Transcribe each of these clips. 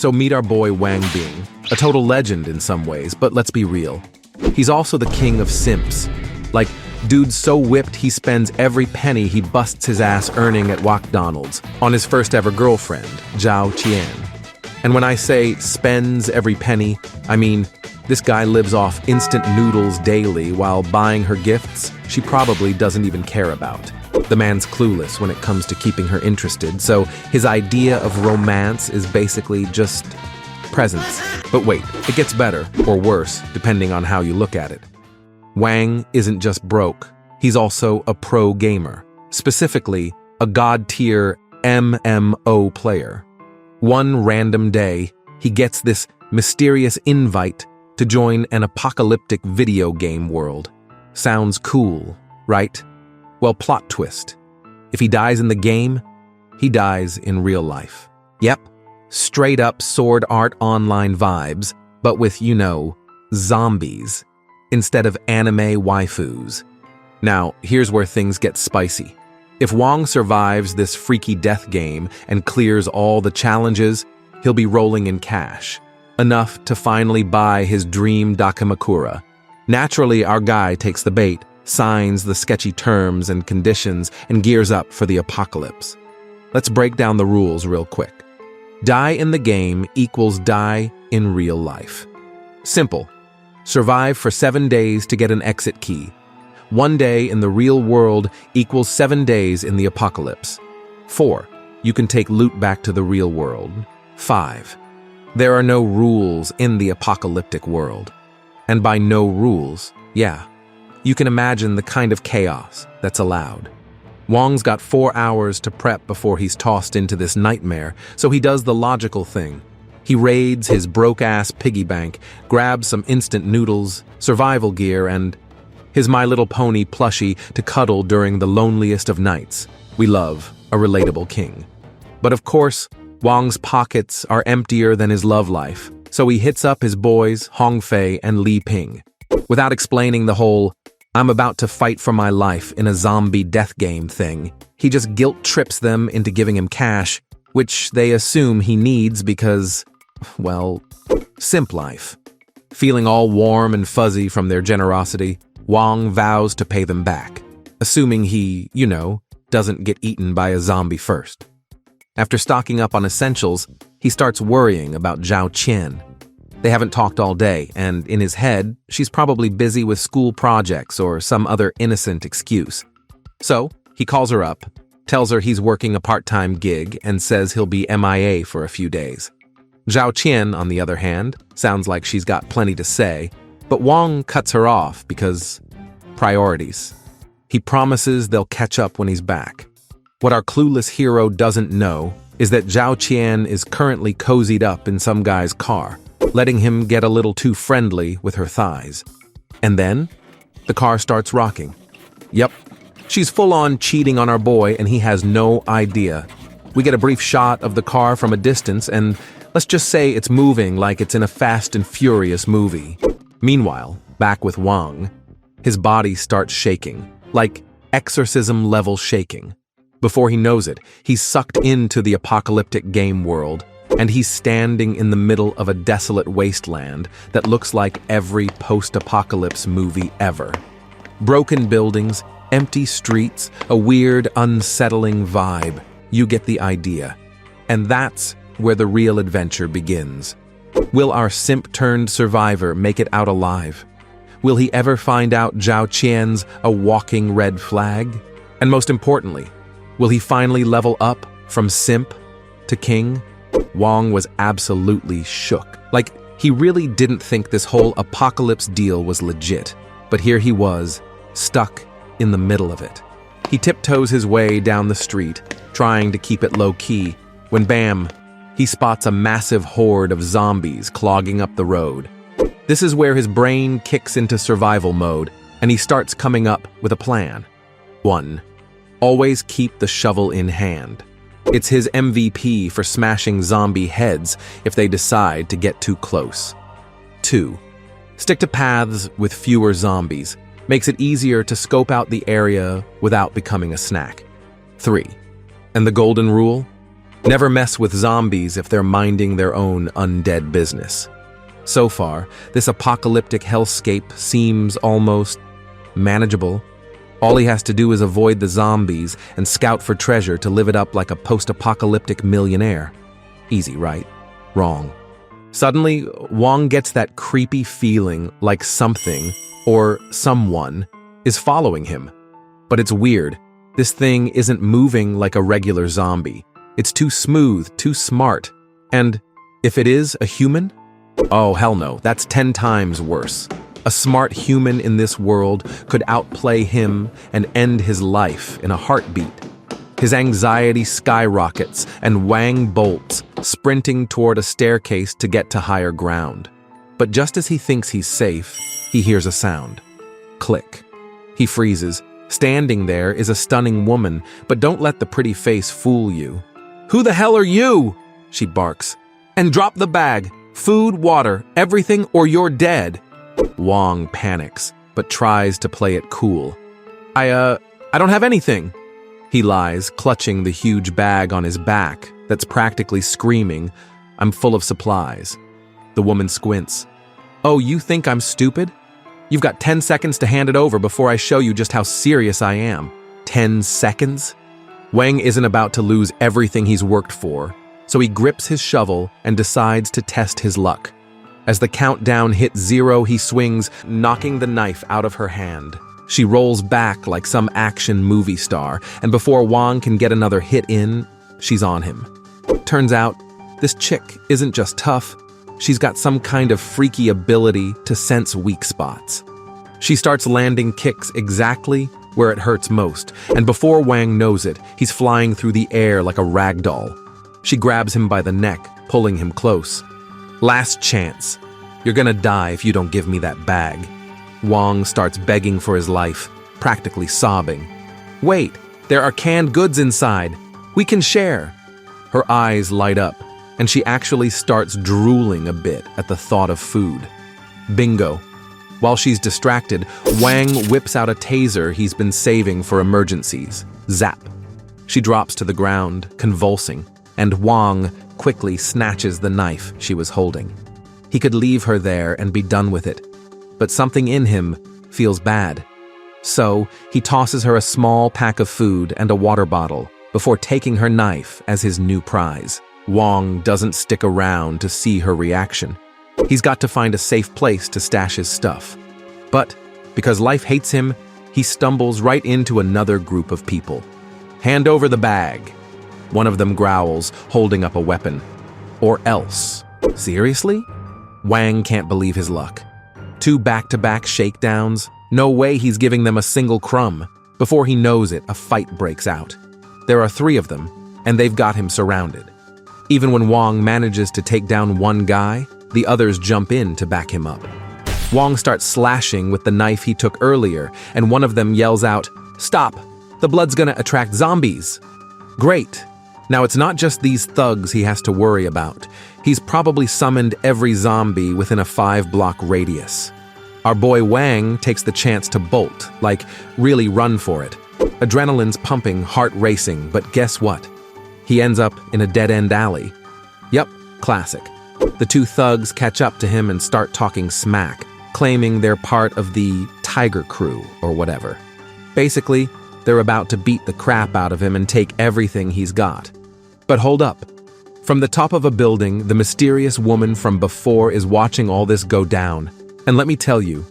So meet our boy Wang Bing, a total legend in some ways, but let's be real. He's also the king of simps. Like, dude's so whipped he spends every penny he busts his ass earning at McDonald's on his first ever girlfriend, Zhao Qian. And when I say spends every penny, I mean this guy lives off instant noodles daily while buying her gifts she probably doesn't even care about. The man's clueless when it comes to keeping her interested, so his idea of romance is basically just presents. But wait, it gets better, or worse, depending on how you look at it. Wang isn't just broke, he's also a pro gamer, specifically a god-tier MMO player. One random day, he gets this mysterious invite to join an apocalyptic video game world. Sounds cool, right? Well, plot twist. If he dies in the game, he dies in real life. Yep, straight up Sword Art Online vibes, but with, zombies, instead of anime waifus. Now, here's where things get spicy. If Wang survives this freaky death game and clears all the challenges, he'll be rolling in cash, enough to finally buy his dream Dakimakura. Naturally, our guy takes the bait, signs the sketchy terms and conditions, and gears up for the apocalypse. Let's break down the rules real quick. Die in the game equals die in real life. Simple. Survive for 7 days to get an exit key. 1 day in the real world equals 7 days in the apocalypse. 4. You can take loot back to the real world. 5. There are no rules in the apocalyptic world. And by no rules, you can imagine the kind of chaos that's allowed. Wang's got 4 hours to prep before he's tossed into this nightmare, so he does the logical thing. He raids his broke-ass piggy bank, grabs some instant noodles, survival gear, and his My Little Pony plushie to cuddle during the loneliest of nights. We love a relatable king. But of course, Wang's pockets are emptier than his love life, so he hits up his boys, Hong Fei and Li Ping. Without explaining the whole, I'm about to fight for my life in a zombie death game thing, he just guilt trips them into giving him cash, which they assume he needs because, well, simp life. Feeling all warm and fuzzy from their generosity, Wang vows to pay them back, assuming he, doesn't get eaten by a zombie first. After stocking up on essentials, he starts worrying about Zhao Qian. They haven't talked all day, and in his head, she's probably busy with school projects or some other innocent excuse. So, he calls her up, tells her he's working a part-time gig, and says he'll be MIA for a few days. Zhao Qian, on the other hand, sounds like she's got plenty to say, but Wang cuts her off because priorities. He promises they'll catch up when he's back. What our clueless hero doesn't know is that Zhao Qian is currently cozied up in some guy's car, letting him get a little too friendly with her thighs. And then, the car starts rocking. Yep, she's full-on cheating on our boy and he has no idea. We get a brief shot of the car from a distance and let's just say it's moving like it's in a Fast and Furious movie. Meanwhile, back with Wang, his body starts shaking, like exorcism-level shaking. Before he knows it, he's sucked into the apocalyptic game world, and he's standing in the middle of a desolate wasteland that looks like every post-apocalypse movie ever. Broken buildings, empty streets, a weird, unsettling vibe. You get the idea. And that's where the real adventure begins. Will our simp-turned-survivor make it out alive? Will he ever find out Zhao Qian's a walking red flag? And most importantly, will he finally level up from simp to king? Wang was absolutely shook. Like, he really didn't think this whole apocalypse deal was legit. But here he was, stuck in the middle of it. He tiptoes his way down the street, trying to keep it low-key, when bam, he spots a massive horde of zombies clogging up the road. This is where his brain kicks into survival mode, and he starts coming up with a plan. 1. Always keep the shovel in hand. It's his MVP for smashing zombie heads if they decide to get too close. 2. Stick to paths with fewer zombies. Makes it easier to scope out the area without becoming a snack. 3. And the golden rule? Never mess with zombies if they're minding their own undead business. So far, this apocalyptic hellscape seems almost manageable. All he has to do is avoid the zombies and scout for treasure to live it up like a post-apocalyptic millionaire. Easy, right? Wrong. Suddenly, Wong gets that creepy feeling like something, or someone, is following him. But it's weird. This thing isn't moving like a regular zombie. It's too smooth, too smart. And if it is a human? Oh, hell no, that's 10 times worse. A smart human in this world could outplay him and end his life in a heartbeat. His anxiety skyrockets and Wang bolts, sprinting toward a staircase to get to higher ground. But just as he thinks he's safe, he hears a sound. Click. He freezes. Standing there is a stunning woman, but don't let the pretty face fool you. "Who the hell are you?" she barks. "And drop the bag. Food, water, everything, or you're dead." Wong panics, but tries to play it cool. I don't have anything." He lies, clutching the huge bag on his back that's practically screaming, "I'm full of supplies." The woman squints. "Oh, you think I'm stupid? You've got 10 seconds to hand it over before I show you just how serious I am." 10 seconds? Wang isn't about to lose everything he's worked for, so he grips his shovel and decides to test his luck. As the countdown hits 0, he swings, knocking the knife out of her hand. She rolls back like some action movie star, and before Wang can get another hit in, she's on him. Turns out, this chick isn't just tough, she's got some kind of freaky ability to sense weak spots. She starts landing kicks exactly where it hurts most, and before Wang knows it, he's flying through the air like a rag doll. She grabs him by the neck, pulling him close. "Last chance. You're gonna die if you don't give me that bag." Wang starts begging for his life, practically sobbing. "Wait, there are canned goods inside. We can share." Her eyes light up, and she actually starts drooling a bit at the thought of food. Bingo. While she's distracted, Wang whips out a taser he's been saving for emergencies. Zap. She drops to the ground, convulsing, and Wang quickly snatches the knife she was holding. He could leave her there and be done with it, but something in him feels bad. So, he tosses her a small pack of food and a water bottle before taking her knife as his new prize. Wang doesn't stick around to see her reaction. He's got to find a safe place to stash his stuff. But, because life hates him, he stumbles right into another group of people. "Hand over the bag." One of them growls, holding up a weapon. "Or else." Seriously? Wang can't believe his luck. 2 back-to-back shakedowns? No way he's giving them a single crumb. Before he knows it, a fight breaks out. There are 3 of them, and they've got him surrounded. Even when Wang manages to take down one guy, the others jump in to back him up. Wang starts slashing with the knife he took earlier, and one of them yells out, "Stop! The blood's gonna attract zombies!" Great! Now it's not just these thugs he has to worry about. He's probably summoned every zombie within a 5-block radius. Our boy Wang takes the chance to bolt, like really run for it. Adrenaline's pumping, heart racing, but guess what? He ends up in a dead-end alley. Yup, classic. The 2 thugs catch up to him and start talking smack, claiming they're part of the Tiger Crew or whatever. Basically, they're about to beat the crap out of him and take everything he's got. But hold up. From the top of a building, the mysterious woman from before is watching all this go down. And let me tell you,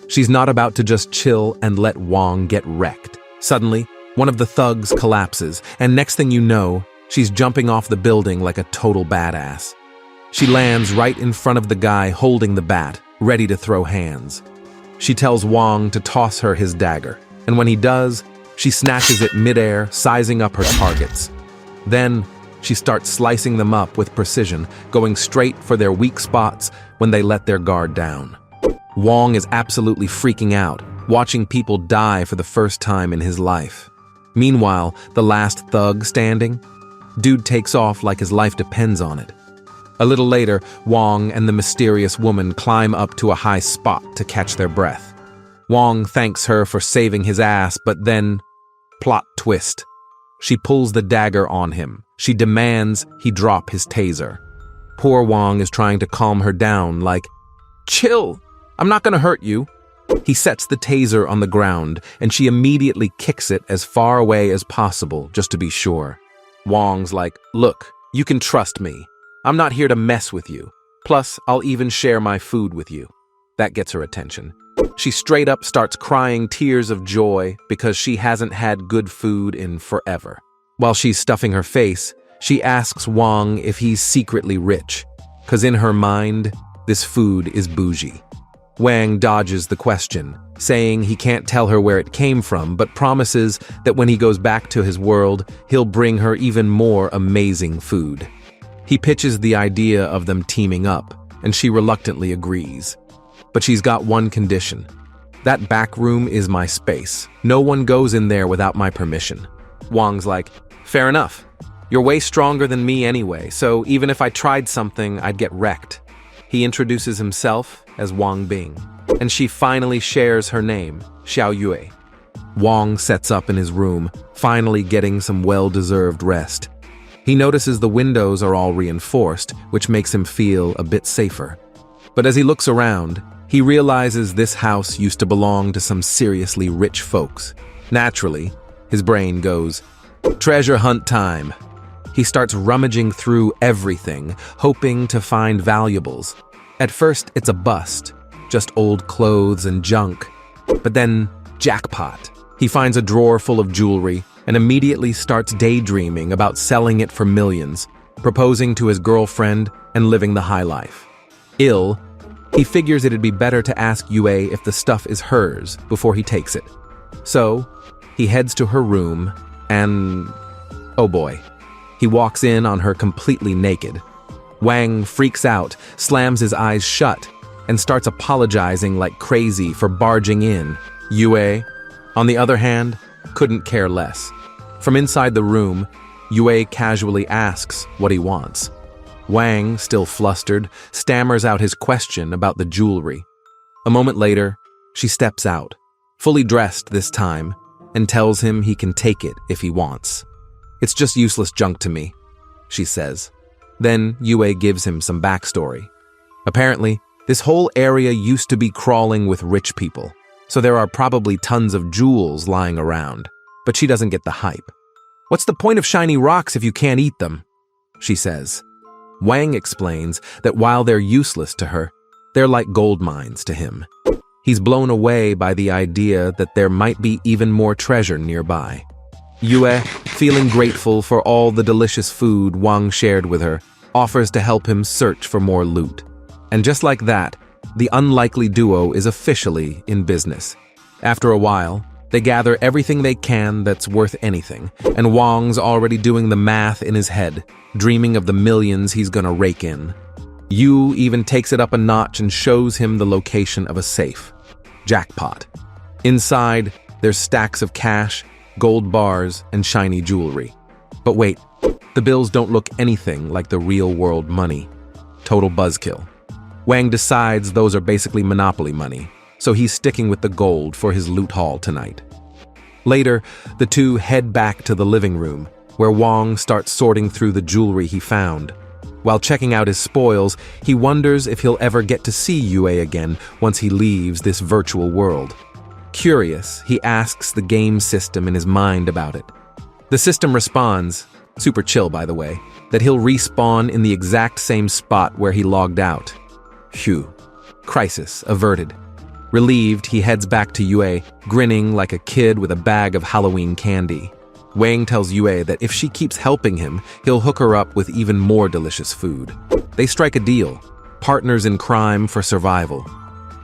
she's not about to just chill and let Wang get wrecked. Suddenly, one of the thugs collapses, and next thing you know, she's jumping off the building like a total badass. She lands right in front of the guy holding the bat, ready to throw hands. She tells Wang to toss her his dagger, and when he does, she snatches it midair, sizing up her targets. Then, she starts slicing them up with precision, going straight for their weak spots when they let their guard down. Wang is absolutely freaking out, watching people die for the first time in his life. Meanwhile, the last thug standing, dude takes off like his life depends on it. A little later, Wang and the mysterious woman climb up to a high spot to catch their breath. Wang thanks her for saving his ass, but then, plot twist. She pulls the dagger on him, She demands he drop his taser. Poor Wang is trying to calm her down, like, "Chill, I'm not gonna hurt you." He sets the taser on the ground, and she immediately kicks it as far away as possible, just to be sure. Wang's like, "Look, you can trust me. I'm not here to mess with you. Plus, I'll even share my food with you." That gets her attention. She straight up starts crying tears of joy because she hasn't had good food in forever. While she's stuffing her face, she asks Wang if he's secretly rich, because in her mind, this food is bougie. Wang dodges the question, saying he can't tell her where it came from, but promises that when he goes back to his world, he'll bring her even more amazing food. He pitches the idea of them teaming up, and she reluctantly agrees. But she's got one condition. That back room is my space. No one goes in there without my permission. Wang's like, "Fair enough. You're way stronger than me anyway, so even if I tried something, I'd get wrecked." He introduces himself as Wang Bing, and she finally shares her name, Xiao Yu. Wang sets up in his room, finally getting some well-deserved rest. He notices the windows are all reinforced, which makes him feel a bit safer. But as he looks around, he realizes this house used to belong to some seriously rich folks. Naturally, his brain goes, "Treasure hunt time." He starts rummaging through everything, hoping to find valuables. At first, it's a bust, just old clothes and junk. But then, jackpot. He finds a drawer full of jewelry and immediately starts daydreaming about selling it for millions, proposing to his girlfriend and living the high life. Ill, he figures it'd be better to ask Yue if the stuff is hers before he takes it. So, he heads to her room and, oh boy, he walks in on her completely naked. Wang freaks out, slams his eyes shut, and starts apologizing like crazy for barging in. Yue, on the other hand, couldn't care less. From inside the room, Yue casually asks what he wants. Wang, still flustered, stammers out his question about the jewelry. A moment later, she steps out, fully dressed this time, and tells him he can take it if he wants. "It's just useless junk to me," she says. Then Yue gives him some backstory. Apparently, this whole area used to be crawling with rich people, so there are probably tons of jewels lying around, but she doesn't get the hype. "What's the point of shiny rocks if you can't eat them?" she says. Wang explains that while they're useless to her, they're like gold mines to him. He's blown away by the idea that there might be even more treasure nearby. Yue, feeling grateful for all the delicious food Wang shared with her, offers to help him search for more loot. And just like that, the unlikely duo is officially in business. After a while, they gather everything they can that's worth anything, and Wang's already doing the math in his head, dreaming of the millions he's gonna rake in. Yu even takes it up a notch and shows him the location of a safe. Jackpot. Inside, there's stacks of cash, gold bars, and shiny jewelry. But wait, the bills don't look anything like the real-world money. Total buzzkill. Wang decides those are basically Monopoly money, so he's sticking with the gold for his loot haul tonight. Later, the two head back to the living room, where Wang starts sorting through the jewelry he found. While checking out his spoils, he wonders if he'll ever get to see Yue again once he leaves this virtual world. Curious, he asks the game system in his mind about it. The system responds, super chill by the way, that he'll respawn in the exact same spot where he logged out. Phew. Crisis averted. Relieved, he heads back to Yue, grinning like a kid with a bag of Halloween candy. Wang tells Yue that if she keeps helping him, he'll hook her up with even more delicious food. They strike a deal, partners in crime for survival.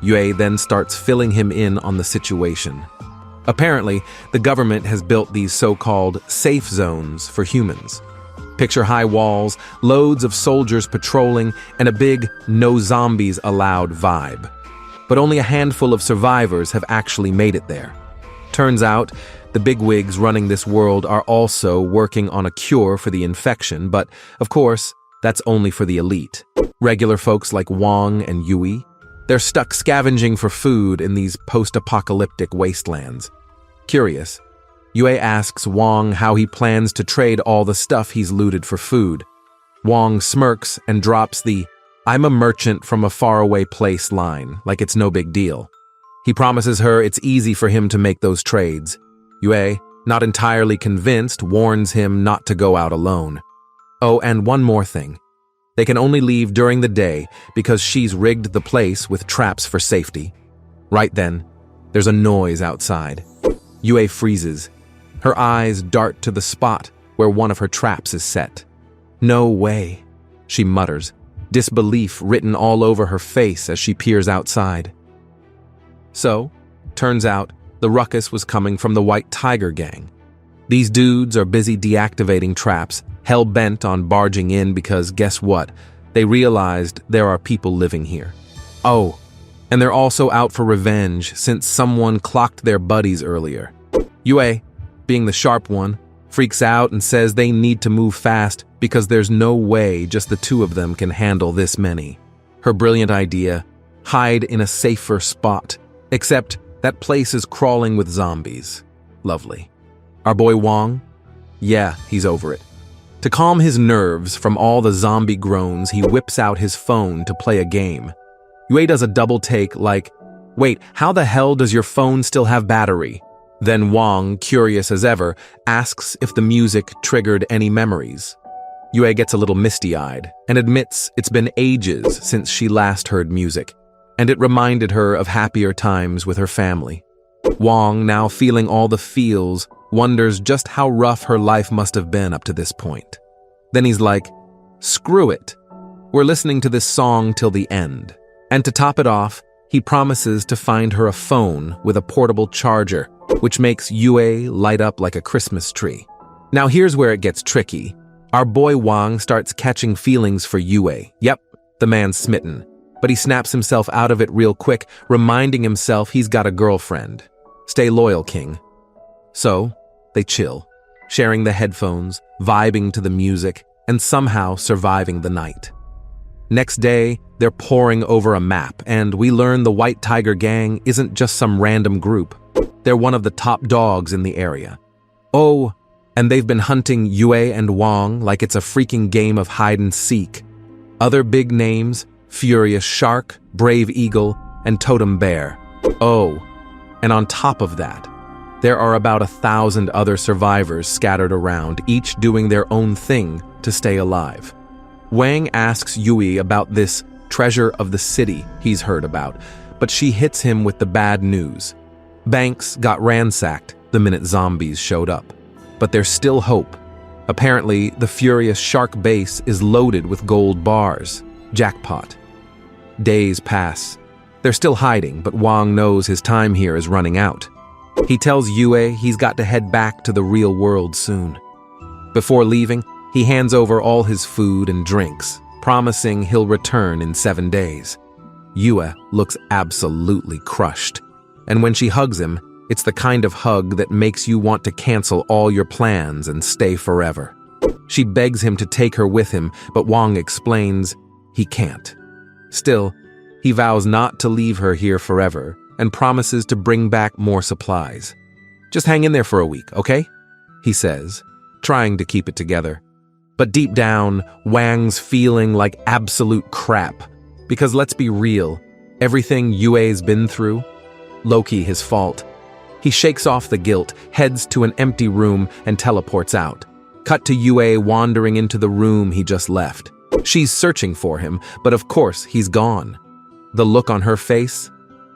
Yue then starts filling him in on the situation. Apparently, the government has built these so-called safe zones for humans. Picture high walls, loads of soldiers patrolling, and a big no zombies allowed vibe. But only a handful of survivors have actually made it there. Turns out, the bigwigs running this world are also working on a cure for the infection, but, of course, that's only for the elite. Regular folks like Wang and Yui, they're stuck scavenging for food in these post-apocalyptic wastelands. Curious, Yue asks Wang how he plans to trade all the stuff he's looted for food. Wang smirks and drops the "I'm a merchant from a faraway place" line, like it's no big deal. He promises her it's easy for him to make those trades. Yue, not entirely convinced, warns him not to go out alone. Oh, and one more thing. They can only leave during the day because she's rigged the place with traps for safety. Right then, there's a noise outside. Yue freezes. Her eyes dart to the spot where one of her traps is set. "No way," she mutters, disbelief written all over her face as she peers outside. So, turns out, the ruckus was coming from the White Tiger gang. These dudes are busy deactivating traps, hell-bent on barging in because, guess what? They realized there are people living here. Oh, and they're also out for revenge since someone clocked their buddies earlier. Yue, being the sharp one, freaks out and says they need to move fast because there's no way just the two of them can handle this many. Her brilliant idea: hide in a safer spot. Except that place is crawling with zombies. Lovely. Our boy Wang? Yeah, he's over it. To calm his nerves from all the zombie groans, he whips out his phone to play a game. Yue does a double take like, "Wait, how the hell does your phone still have battery?" Then Wang, curious as ever, asks if the music triggered any memories. Yue gets a little misty-eyed and admits it's been ages since she last heard music, and it reminded her of happier times with her family. Wang, now feeling all the feels, wonders just how rough her life must have been up to this point. Then he's like, "Screw it. We're listening to this song till the end." And to top it off, he promises to find her a phone with a portable charger, which makes Yue light up like a Christmas tree. Now here's where it gets tricky. Our boy Wang starts catching feelings for Yue. Yep, the man's smitten. But he snaps himself out of it real quick, reminding himself he's got a girlfriend. Stay loyal, King. So, they chill, sharing the headphones, vibing to the music, and somehow surviving the night. Next day, they're poring over a map, and we learn the White Tiger gang isn't just some random group. They're one of the top dogs in the area. Oh, and they've been hunting Yue and Wang like it's a freaking game of hide and seek. Other big names: Furious Shark, Brave Eagle, and Totem Bear. Oh, and on top of that, there are about 1,000 other survivors scattered around, each doing their own thing to stay alive. Wang asks Yui about this treasure of the city he's heard about, but she hits him with the bad news. Banks got ransacked the minute zombies showed up, but there's still hope. Apparently, the Furious Shark base is loaded with gold bars. Jackpot. Days pass. They're still hiding, but Wang knows his time here is running out. He tells Yue he's got to head back to the real world soon. Before leaving, he hands over all his food and drinks, promising he'll return in 7 days. Yue looks absolutely crushed, and when she hugs him, it's the kind of hug that makes you want to cancel all your plans and stay forever. She begs him to take her with him, but Wang explains he can't. Still, he vows not to leave her here forever and promises to bring back more supplies. "Just hang in there for a week, okay?" he says, trying to keep it together. But deep down, Wang's feeling like absolute crap. Because let's be real, everything Yue's been through, low-key his fault. He shakes off the guilt, heads to an empty room, and teleports out. Cut to Yue wandering into the room he just left. She's searching for him, but of course he's gone. The look on her face?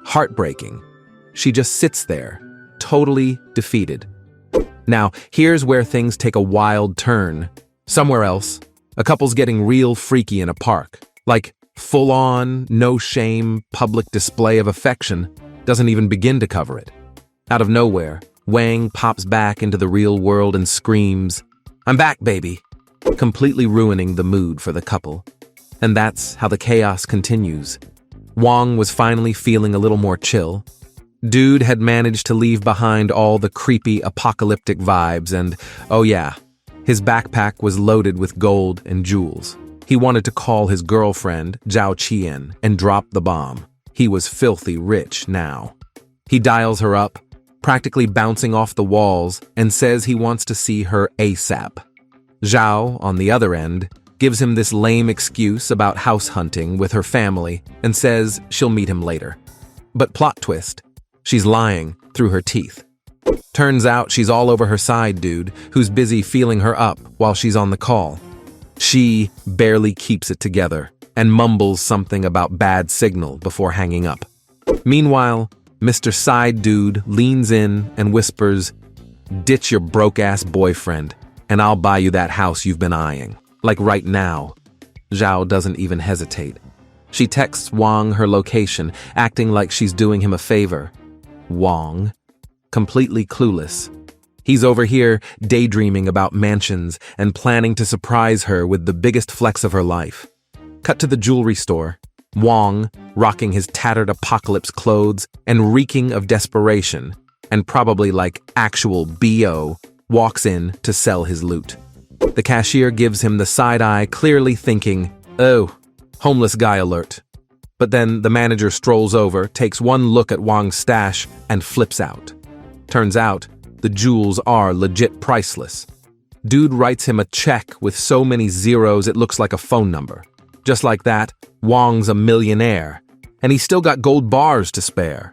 Heartbreaking. She just sits there, totally defeated. Now, here's where things take a wild turn. Somewhere else, a couple's getting real freaky in a park. Like, full-on, no-shame, public display of affection doesn't even begin to cover it. Out of nowhere, Wang pops back into the real world and screams, "I'm back, baby!" completely ruining the mood for the couple. And that's how the chaos continues. Wang was finally feeling a little more chill. Dude had managed to leave behind all the creepy apocalyptic vibes and, oh yeah, his backpack was loaded with gold and jewels. He wanted to call his girlfriend, Zhao Qian, and drop the bomb. He was filthy rich now. He dials her up, practically bouncing off the walls, and says he wants to see her ASAP. Xiao, on the other end, gives him this lame excuse about house hunting with her family and says she'll meet him later. But plot twist, she's lying through her teeth. Turns out she's all over her side dude, who's busy feeling her up while she's on the call. She barely keeps it together and mumbles something about bad signal before hanging up. Meanwhile, Mr. Side Dude leans in and whispers, "Ditch your broke-ass boyfriend, and I'll buy you that house you've been eyeing. Like right now." Xiao doesn't even hesitate. She texts Wang her location, acting like she's doing him a favor. Wang, completely clueless. He's over here daydreaming about mansions and planning to surprise her with the biggest flex of her life. Cut to the jewelry store. Wang, rocking his tattered apocalypse clothes and reeking of desperation, and probably like actual BO, walks in to sell his loot. The cashier gives him the side eye, clearly thinking, "Oh, homeless guy alert." But then the manager strolls over, takes one look at Wang's stash, and flips out. Turns out, the jewels are legit priceless. Dude writes him a check with so many zeros it looks like a phone number. Just like that, Wang's a millionaire, and he's still got gold bars to spare.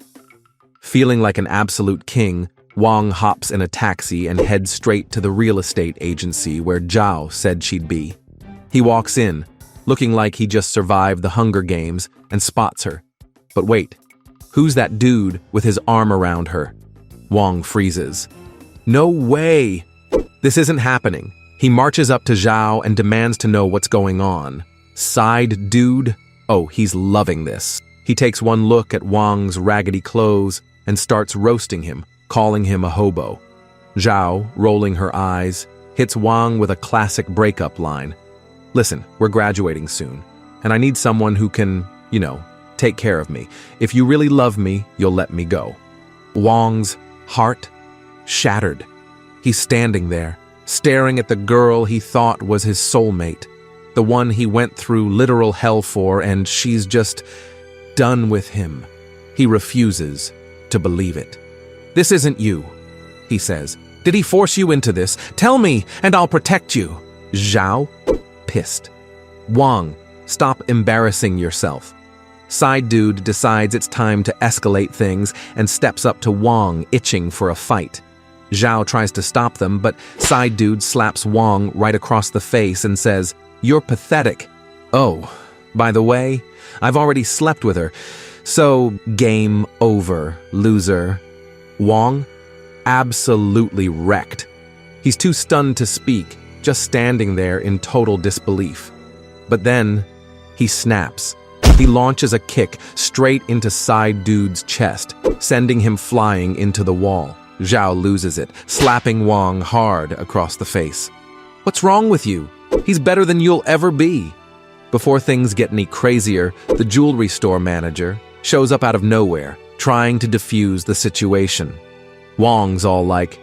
Feeling like an absolute king, Wang hops in a taxi and heads straight to the real estate agency where Zhao said she'd be. He walks in, looking like he just survived the Hunger Games, and spots her. But wait, who's that dude with his arm around her? Wang freezes. No way! This isn't happening. He marches up to Zhao and demands to know what's going on. Side dude? Oh, he's loving this. He takes one look at Wang's raggedy clothes and starts roasting him, calling him a hobo. Zhao, rolling her eyes, hits Wang with a classic breakup line. "Listen, we're graduating soon, and I need someone who can, take care of me. If you really love me, you'll let me go." Wang's heart shattered. He's standing there, staring at the girl he thought was his soulmate, the one he went through literal hell for, and she's just done with him. He refuses to believe it. "This isn't you," he says. "Did he force you into this? Tell me, and I'll protect you." Zhao, pissed. "Wang, stop embarrassing yourself." Side dude decides it's time to escalate things and steps up to Wang, itching for a fight. Zhao tries to stop them, but side dude slaps Wang right across the face and says, "You're pathetic. Oh, by the way, I've already slept with her, so game over, loser." Wang, absolutely wrecked. He's too stunned to speak, just standing there in total disbelief. But then, he snaps. He launches a kick straight into side dude's chest, sending him flying into the wall. Zhao loses it, slapping Wang hard across the face. "What's wrong with you? He's better than you'll ever be." Before things get any crazier, the jewelry store manager shows up out of nowhere, trying to defuse the situation. Wang's all like,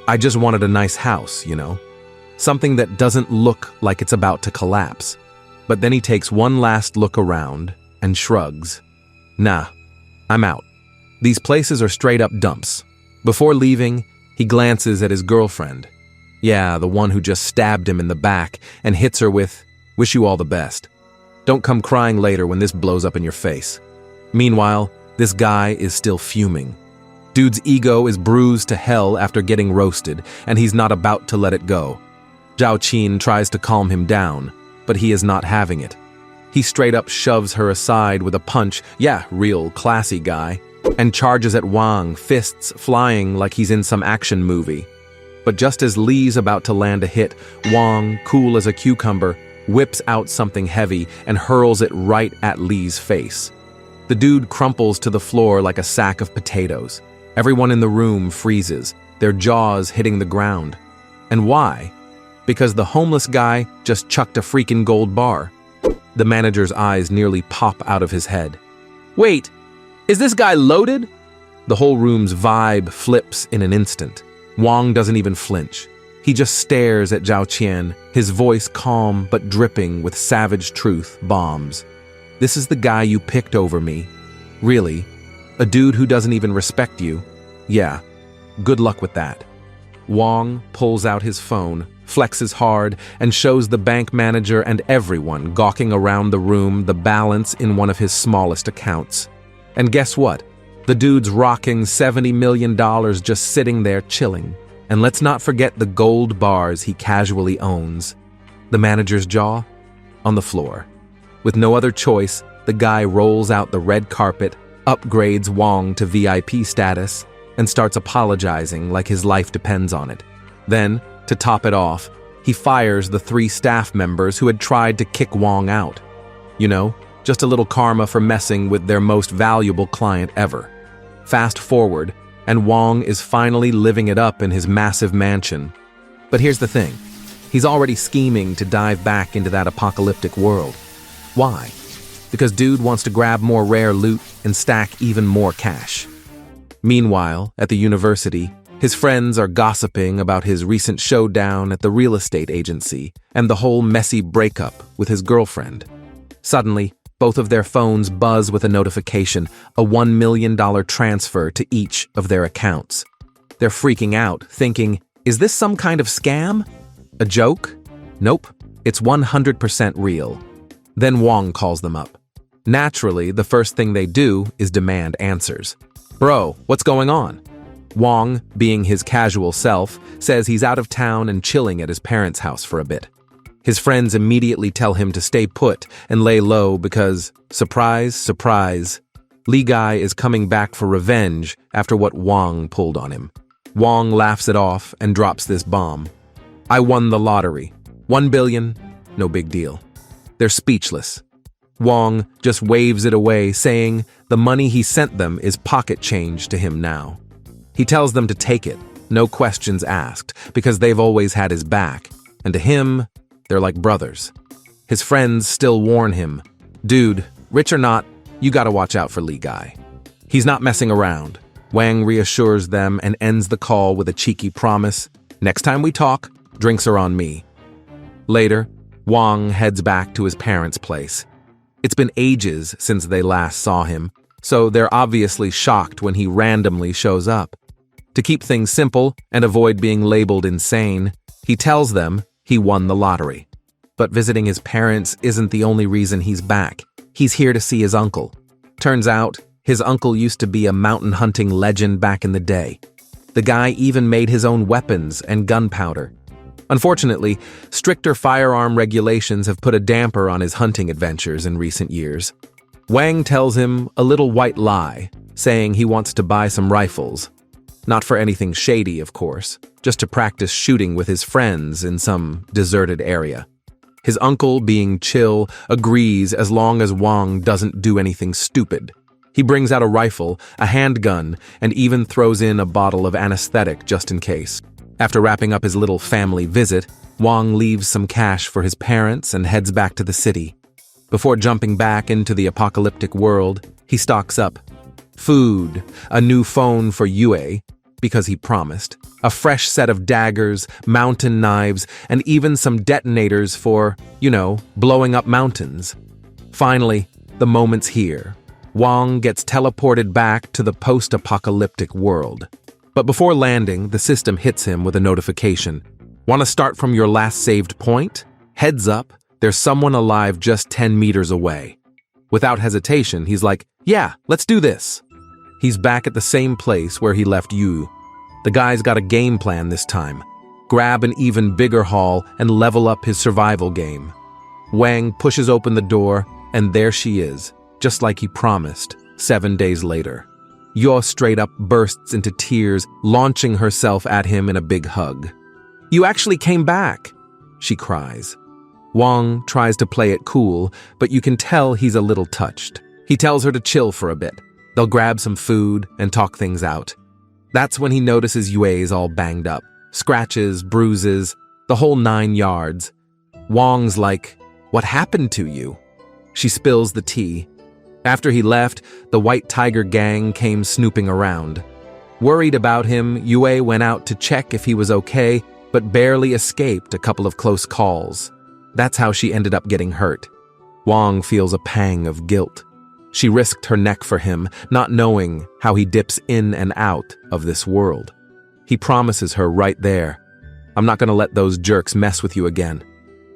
"I just wanted a nice house, Something that doesn't look like it's about to collapse." But then he takes one last look around and shrugs. "Nah, I'm out. These places are straight up dumps." Before leaving, he glances at his girlfriend. Yeah, the one who just stabbed him in the back, and hits her with, "Wish you all the best. Don't come crying later when this blows up in your face." Meanwhile, this guy is still fuming. Dude's ego is bruised to hell after getting roasted, and he's not about to let it go. Zhao Qin tries to calm him down, but he is not having it. He straight up shoves her aside with a punch, yeah, real classy guy, and charges at Wang, fists flying like he's in some action movie. But just as Li's about to land a hit, Wang, cool as a cucumber, whips out something heavy and hurls it right at Li's face. The dude crumples to the floor like a sack of potatoes. Everyone in the room freezes, their jaws hitting the ground. And why? Because the homeless guy just chucked a freaking gold bar. The manager's eyes nearly pop out of his head. "Wait, is this guy loaded?" The whole room's vibe flips in an instant. Wang doesn't even flinch. He just stares at Zhao Qian, his voice calm but dripping with savage truth bombs. "This is the guy you picked over me? Really? A dude who doesn't even respect you? Yeah, Good luck with that. Wong pulls out his phone, flexes hard, and shows the bank manager and everyone gawking around the room the balance in one of his smallest accounts. And guess what? The dude's rocking $70 million just sitting there chilling. And let's not forget the gold bars he casually owns. The manager's jaw on the floor. With no other choice, the guy rolls out the red carpet, upgrades Wong to VIP status, and starts apologizing like his life depends on it. Then, to top it off, he fires the 3 staff members who had tried to kick Wong out. You know, just a little karma for messing with their most valuable client ever. Fast forward, and Wong is finally living it up in his massive mansion. But here's the thing. He's already scheming to dive back into that apocalyptic world. Why? Because dude wants to grab more rare loot and stack even more cash. Meanwhile, at the university, his friends are gossiping about his recent showdown at the real estate agency and the whole messy breakup with his girlfriend. Suddenly, both of their phones buzz with a notification, a $1 million transfer to each of their accounts. They're freaking out, thinking, is this some kind of scam? A joke? Nope, it's 100% real. Then Wong calls them up. Naturally, the first thing they do is demand answers. Bro, what's going on? Wong, being his casual self, says he's out of town and chilling at his parents' house for a bit. His friends immediately tell him to stay put and lay low because, surprise, surprise, Lee Guy is coming back for revenge after what Wong pulled on him. Wong laughs it off and drops this bomb. I won the lottery. 1 billion, no big deal. They're speechless. Wong just waves it away, saying the money he sent them is pocket change to him now. He tells them to take it, no questions asked, because they've always had his back, and to him, they're like brothers. His friends still warn him, dude, rich or not, you gotta watch out for Lee Guy. He's not messing around. Wang reassures them and ends the call with a cheeky promise, next time we talk, drinks are on me. Later, Wang heads back to his parents' place. It's been ages since they last saw him, so they're obviously shocked when he randomly shows up. To keep things simple and avoid being labeled insane, he tells them he won the lottery. But visiting his parents isn't the only reason he's back. He's here to see his uncle. Turns out, his uncle used to be a mountain hunting legend back in the day. The guy even made his own weapons and gunpowder. Unfortunately, stricter firearm regulations have put a damper on his hunting adventures in recent years. Wang tells him a little white lie, saying he wants to buy some rifles. Not for anything shady, of course, just to practice shooting with his friends in some deserted area. His uncle, being chill, agrees as long as Wang doesn't do anything stupid. He brings out a rifle, a handgun, and even throws in a bottle of anesthetic just in case. After wrapping up his little family visit, Wang leaves some cash for his parents and heads back to the city. Before jumping back into the apocalyptic world, he stocks up. Food, a new phone for Yue, because he promised, a fresh set of daggers, mountain knives, and even some detonators for, blowing up mountains. Finally, the moment's here. Wang gets teleported back to the post-apocalyptic world. But before landing, the system hits him with a notification. Want to start from your last saved point? Heads up, there's someone alive just 10 meters away. Without hesitation, he's like, yeah, let's do this. He's back at the same place where he left Yu. The guy's got a game plan this time. Grab an even bigger haul and level up his survival game. Wang pushes open the door, and there she is, just like he promised, 7 days later. Yu straight up bursts into tears, launching herself at him in a big hug. You actually came back, she cries. Wang tries to play it cool, but you can tell he's a little touched. He tells her to chill for a bit. They'll grab some food and talk things out. That's when he notices Yue's all banged up. Scratches, bruises, the whole 9 yards. Wang's like, what happened to you? She spills the tea. After he left, the White Tiger gang came snooping around. Worried about him, Yue went out to check if he was okay, but barely escaped a couple of close calls. That's how she ended up getting hurt. Wang feels a pang of guilt. She risked her neck for him, not knowing how he dips in and out of this world. He promises her right there, "I'm not gonna let those jerks mess with you again.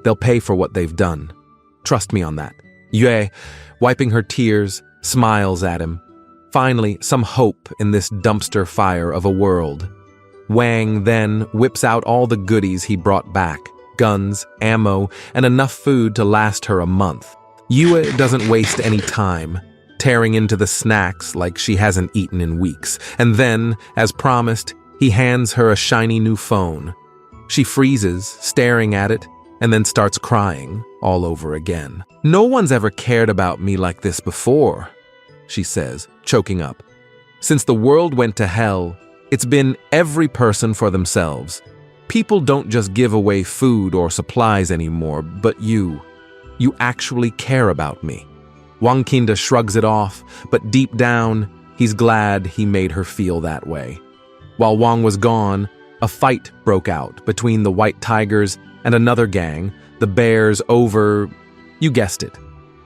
They'll pay for what they've done. Trust me on that." Yue, wiping her tears, smiles at him. Finally, some hope in this dumpster fire of a world. Wang then whips out all the goodies he brought back, guns, ammo, and enough food to last her a month. Yue doesn't waste any time, tearing into the snacks like she hasn't eaten in weeks, and then, as promised, he hands her a shiny new phone. She freezes, staring at it, and then starts crying all over again. "No one's ever cared about me like this before," she says, choking up. "Since the world went to hell, it's been every person for themselves. People don't just give away food or supplies anymore, but you actually care about me." Wang Qinda shrugs it off, but deep down, he's glad he made her feel that way. While Wang was gone, a fight broke out between the White Tigers and another gang, the Bears, over, you guessed it,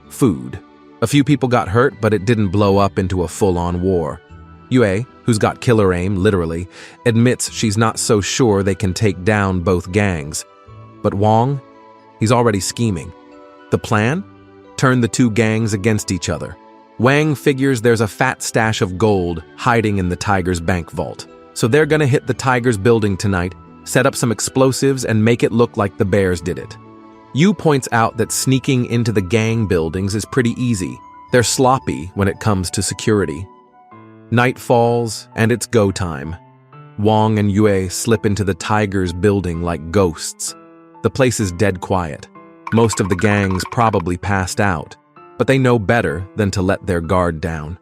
food. A few people got hurt, but it didn't blow up into a full-on war. Yue, who's got killer aim, literally, admits she's not so sure they can take down both gangs. But Wang, he's already scheming. The plan? Turn the two gangs against each other. Wang figures there's a fat stash of gold hiding in the Tiger's bank vault. So they're gonna hit the Tiger's building tonight, set up some explosives, and make it look like the Bears did it. Yu points out that sneaking into the gang buildings is pretty easy. They're sloppy when it comes to security. Night falls, and it's go time. Wang and Yue slip into the Tiger's building like ghosts. The place is dead quiet. Most of the gang's probably passed out, but they know better than to let their guard down.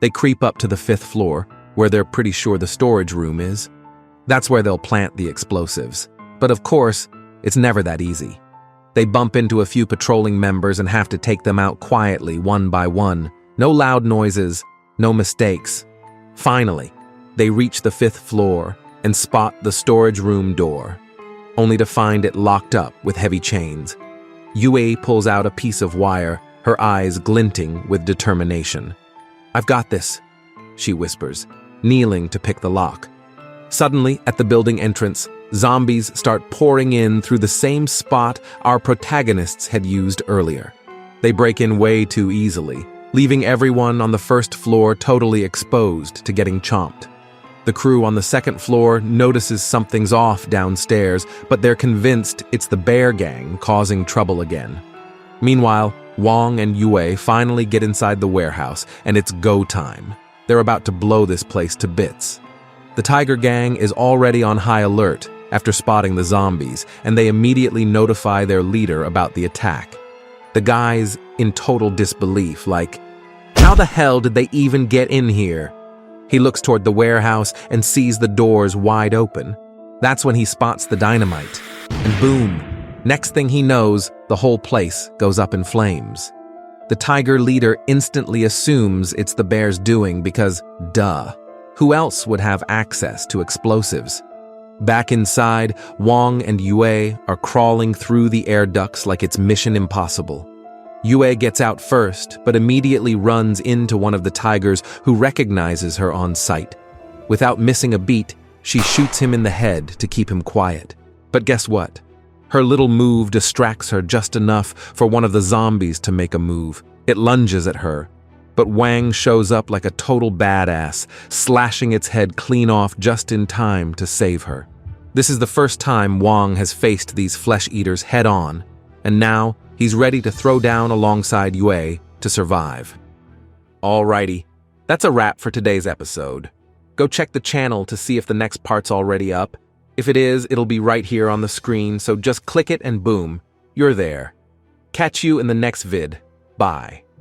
They creep up to the 5th floor, where they're pretty sure the storage room is. That's where they'll plant the explosives. But of course, it's never that easy. They bump into a few patrolling members and have to take them out quietly, one by one. No loud noises, no mistakes. Finally, they reach the 5th floor and spot the storage room door, only to find it locked up with heavy chains. Yue pulls out a piece of wire, her eyes glinting with determination. "I've got this," she whispers, kneeling to pick the lock. Suddenly, at the building entrance, zombies start pouring in through the same spot our protagonists had used earlier. They break in way too easily, leaving everyone on the 1st floor totally exposed to getting chomped. The crew on the 2nd floor notices something's off downstairs, but they're convinced it's the Bear Gang causing trouble again. Meanwhile, Wang and Yue finally get inside the warehouse, and it's go time. They're about to blow this place to bits. The Tiger Gang is already on high alert after spotting the zombies, and they immediately notify their leader about the attack. The guy's in total disbelief, like, "How the hell did they even get in here?" He looks toward the warehouse and sees the doors wide open. That's when he spots the dynamite. And boom, next thing he knows, the whole place goes up in flames. The Tiger leader instantly assumes it's the Bear's doing because, duh, who else would have access to explosives? Back inside, Wang and Yue are crawling through the air ducts like it's Mission Impossible. Yue gets out first, but immediately runs into one of the Tigers who recognizes her on sight. Without missing a beat, she shoots him in the head to keep him quiet. But guess what? Her little move distracts her just enough for one of the zombies to make a move. It lunges at her, but Wang shows up like a total badass, slashing its head clean off just in time to save her. This is the first time Wang has faced these flesh-eaters head-on, and now he's ready to throw down alongside Yue to survive. Alrighty, that's a wrap for today's episode. Go check the channel to see if the next part's already up. If it is, it'll be right here on the screen, so just click it and boom, you're there. Catch you in the next vid. Bye.